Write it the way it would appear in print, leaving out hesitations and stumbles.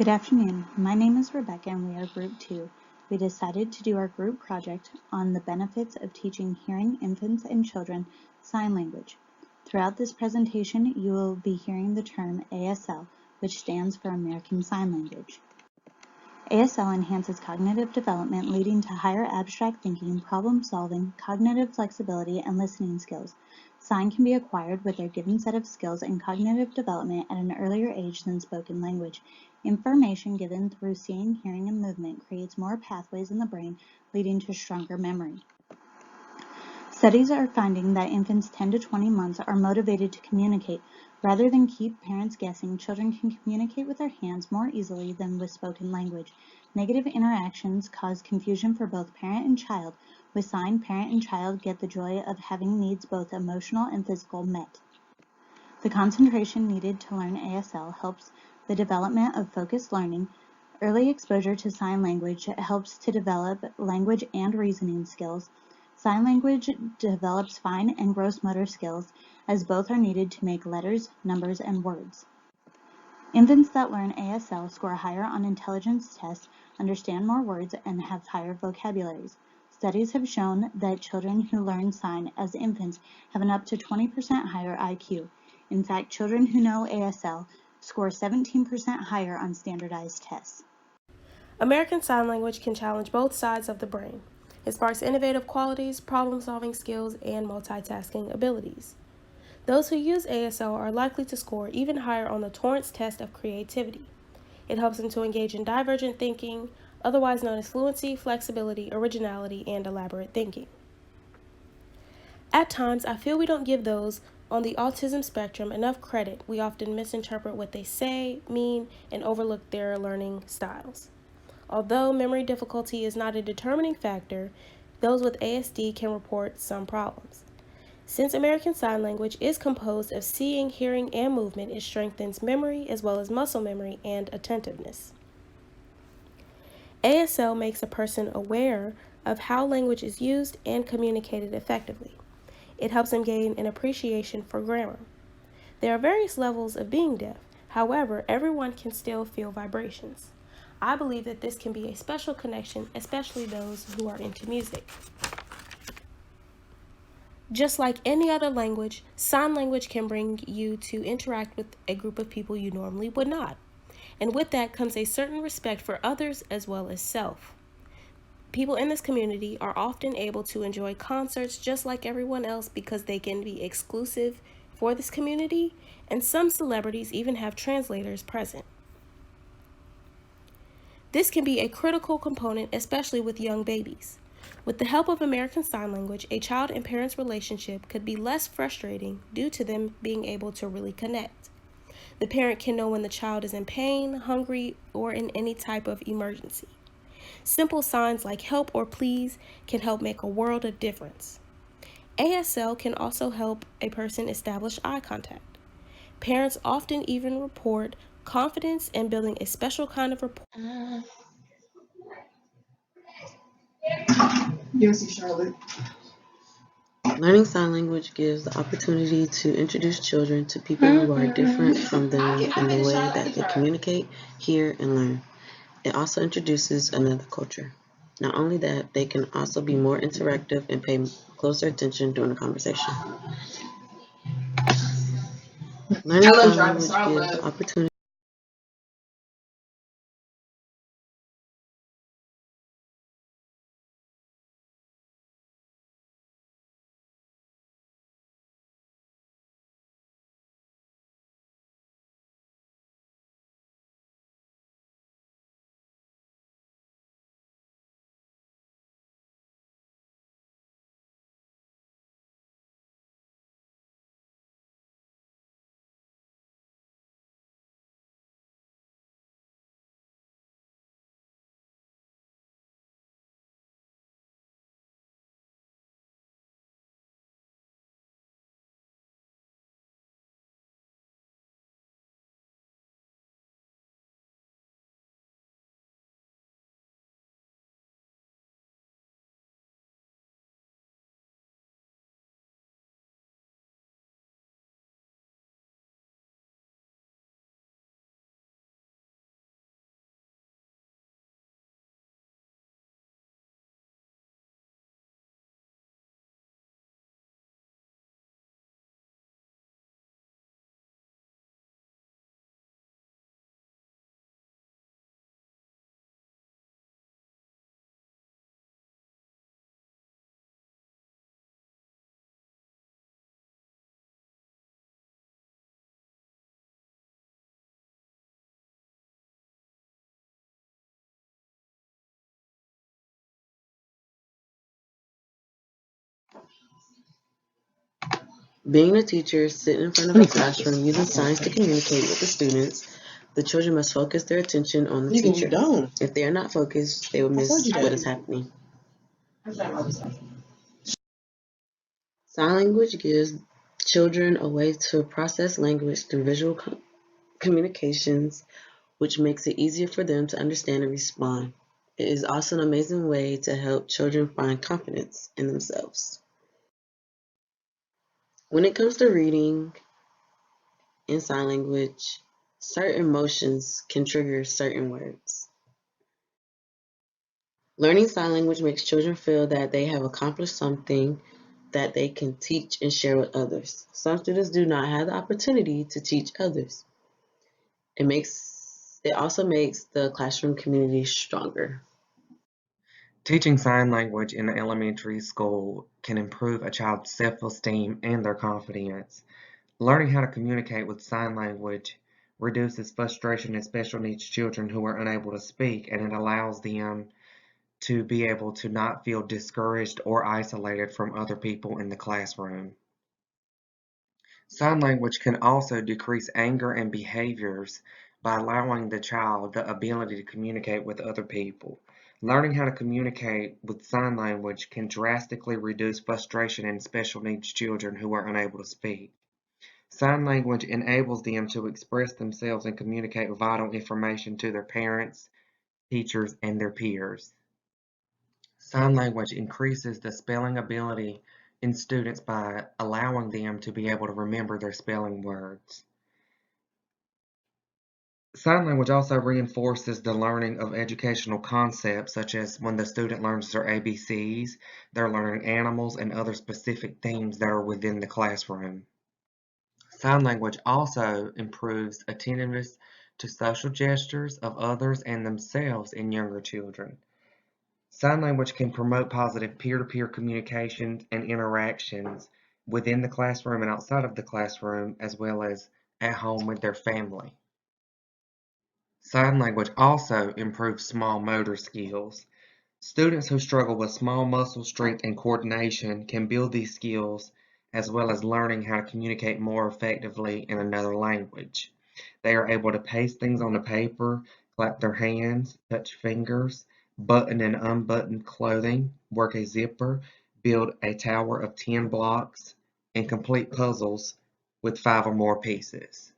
Good afternoon. My name is Rebecca and we are Group 2. We decided to do our group project on the benefits of teaching hearing infants and children sign language. Throughout this presentation, you will be hearing the term ASL, which stands for American Sign Language. ASL enhances cognitive development, leading to higher abstract thinking, problem solving, cognitive flexibility, and listening skills. Sign can be acquired with their given set of skills and cognitive development at an earlier age than spoken language. Information given through seeing, hearing, and movement creates more pathways in the brain, leading to stronger memory. Studies are finding that infants 10 to 20 months are motivated to communicate. Rather than keep parents guessing, children can communicate with their hands more easily than with spoken language. Negative interactions cause confusion for both parent and child. With sign, parent and child get the joy of having needs both emotional and physical met. The concentration needed to learn ASL helps the development of focused learning. Early exposure to sign language helps to develop language and reasoning skills. Sign language develops fine and gross motor skills, as both are needed to make letters, numbers, and words. Infants that learn ASL score higher on intelligence tests, understand more words, and have higher vocabularies. Studies have shown that children who learn sign as infants have an up to 20% higher IQ. In fact, children who know ASL score 17% higher on standardized tests. American Sign Language can challenge both sides of the brain. It sparks innovative qualities, problem-solving skills, and multitasking abilities. Those who use ASL are likely to score even higher on the Torrance test of creativity. It helps them to engage in divergent thinking, otherwise known as fluency, flexibility, originality, and elaborate thinking. At times, I feel we don't give those on the autism spectrum enough credit. We often misinterpret what they say, mean, and overlook their learning styles. Although memory difficulty is not a determining factor, those with ASD can report some problems. Since American Sign Language is composed of seeing, hearing, and movement, it strengthens memory as well as muscle memory and attentiveness. ASL makes a person aware of how language is used and communicated effectively. It helps them gain an appreciation for grammar. There are various levels of being deaf. However, everyone can still feel vibrations. I believe that this can be a special connection, especially those who are into music. Just like any other language, sign language can bring you to interact with a group of people you normally would not. And with that comes a certain respect for others as well as self. People in this community are often able to enjoy concerts just like everyone else because they can be exclusive for this community, and some celebrities even have translators present. This can be a critical component, especially with young babies. With the help of American Sign Language, a child and parent's relationship could be less frustrating due to them being able to really connect. The parent can know when the child is in pain, hungry, or in any type of emergency. Simple signs like help or please can help make a world of difference. ASL can also help a person establish eye contact. Parents often even report confidence in building a special kind of rapport. Charlotte. Learning sign language gives the opportunity to introduce children to people who are different from them in the way that they communicate, hear, and learn. It also introduces another culture. Not only that, they can also be more interactive and pay closer attention during the conversation. Learning sign language gives the opportunity Being a teacher, sitting in front of a classroom using signs to communicate with the students, the children must focus their attention on the teacher. If they are not focused, they will miss what is happening. Sign language gives children a way to process language through visual communications, which makes it easier for them to understand and respond. It is also an amazing way to help children find confidence in themselves. When it comes to reading in sign language, certain emotions can trigger certain words. Learning sign language makes children feel that they have accomplished something that they can teach and share with others. Some students do not have the opportunity to teach others. It also makes the classroom community stronger. Teaching sign language in elementary school can improve a child's self-esteem and their confidence. Learning how to communicate with sign language reduces frustration in special needs children who are unable to speak, and it allows them to be able to not feel discouraged or isolated from other people in the classroom. Sign language can also decrease anger and behaviors by allowing the child the ability to communicate with other people. Learning how to communicate with sign language can drastically reduce frustration in special needs children who are unable to speak. Sign language enables them to express themselves and communicate vital information to their parents, teachers, and their peers. Sign language increases the spelling ability in students by allowing them to be able to remember their spelling words. Sign language also reinforces the learning of educational concepts, such as when the student learns their ABCs, they're learning animals and other specific themes that are within the classroom. Sign language also improves attentiveness to social gestures of others and themselves in younger children. Sign language can promote positive peer-to-peer communications and interactions within the classroom and outside of the classroom, as well as at home with their family. Sign language also improves small motor skills. Students who struggle with small muscle strength and coordination can build these skills, as well as learning how to communicate more effectively in another language. They are able to paste things on the paper, clap their hands, touch fingers, button and unbutton clothing, work a zipper, build a tower of 10 blocks, and complete puzzles with 5 or more pieces.